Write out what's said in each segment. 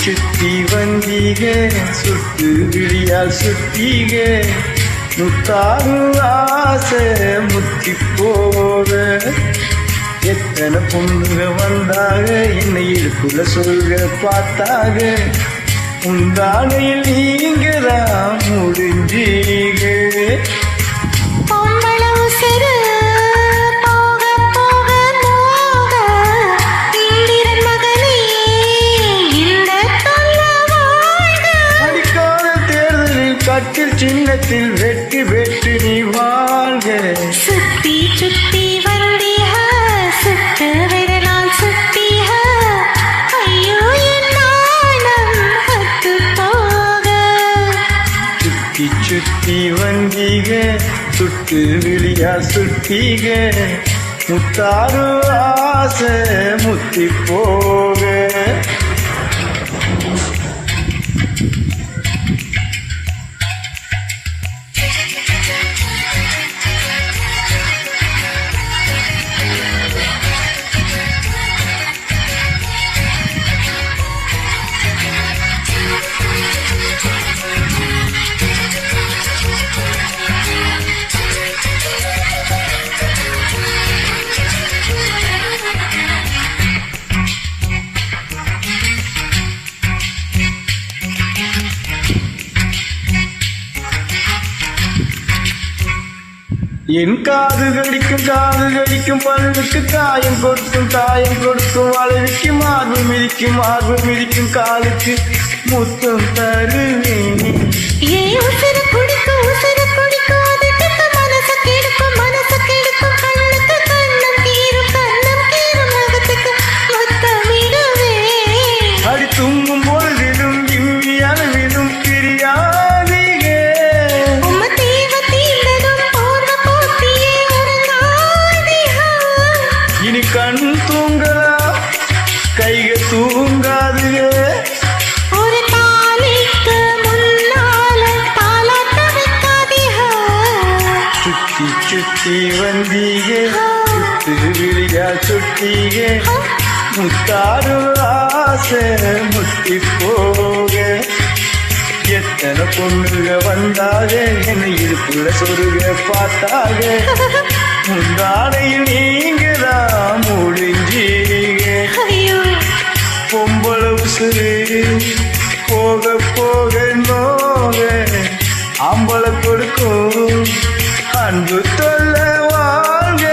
சுத்தி வந்தீக சுத்து விழியால் சுத்தீக முத்தாரும் ஆசை முத்தி போக எத்தனை பொண்ணுங்க வந்தாக என்னை இழுக்குள்ள சொல்க பார்த்தாக உந்தானையில் நீங்கதான் முடிஞ்சீங்க கட்டில் சின்னத்தில் வெற்றி வெற்றி நீ வாழ்க சுத்தி சுத்தி வந்திய சுத்து விரலால் சுத்திய ஐயோ என் நாணம் அத்து போக சுத்தி சுத்தி வந்தீக சுட்டு விழியா சுத்தீக முத்தாரு ஆசை முத்தி போக என் காது கடிக்கும் பல்லுக்கு காயம் கொடுக்கும் அழகுக்கு மார்பு மிதிக்கும் காலுக்கு முத்தம் தருவேன் உசுறு குடிக்கும் மனசு கெடுக்கும் கண்ணுக்கு கண்ணம் கீரும் நகத்துக்கு முத்தமிடுவேன் அடி தூங்கும் பொழுதிலும் இம்மி அளவிலும் பிரியாதீங்க இனி கண் தூங்கலா கைகள் தூங்காதுங்க ஒரு தாலிக்கு முன்னால தாலாட்ட வைக்காதீங்க சுத்தி சுத்தி வந்தீங்க சுத்து விழியா சுத்தீங்க முத்தாரு ஆசை முத்தி போக எத்தனை பொண்ணுங்க வந்தாக என்னை இடுப்புள்ள சொருக பார்த்தாக முந்தானையில் நீங்கதான் முடிஞ்சீங்க பொம்பளை உசுறு போக போக நோக ஆம்பளை கொடுக்கும் அன்பு தொல்ல வாழ்க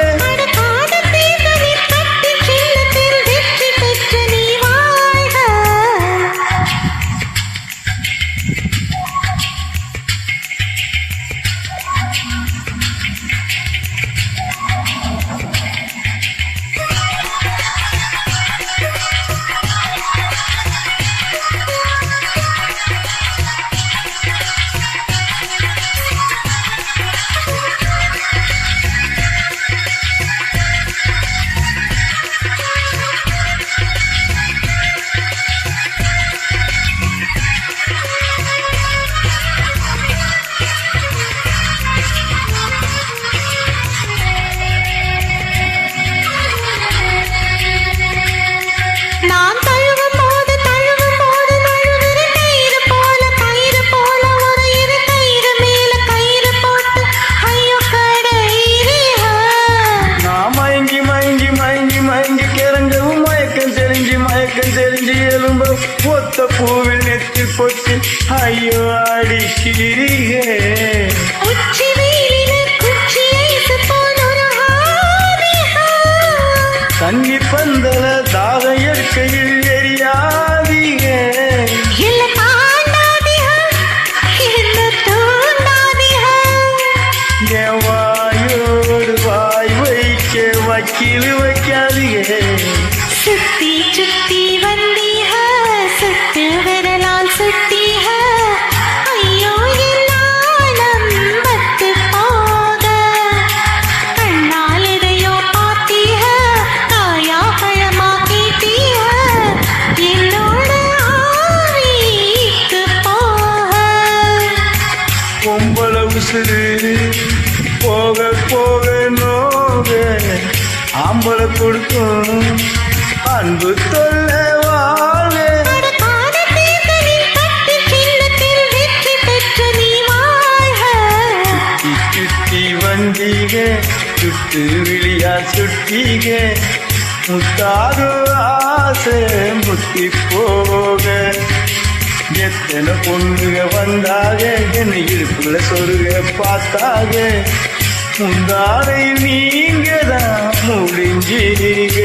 தெரிஞ்சு எலும்ப ஒத்த பூவில் நெத்தி பொத்தி ஐயோ அடிக்கிறீங்க தண்ணி பந்தல தாக எடுக்கையில் எரியாதீங்க வாயோடு வாய் வைக்க வக்கீல் வைக்காதீங்க சுத்தி சுத்தி வந்தீக சுத்து விரலால் சுத்தீக ஐயோ எல்லாம் பத்து போக கண்ணால் எதையோ பார்த்தீக தாயா பழமா கேட்டீக என்னோட ஆவிக்கு போக பொம்பளை உசுறு போக போக நோக ஆம்பளை கொடுக்கும் அன்பு தொல்ல வாழ்வே முத்து விழியா சுட்டிக முத்தாது ஆசை முத்தி போக எத்தனை பொண்ணுக வந்தாக என்னை இடுப்புல சொருக பார்த்தாக முந்தாரை நீங்க தான் முடிஞ்சீங்க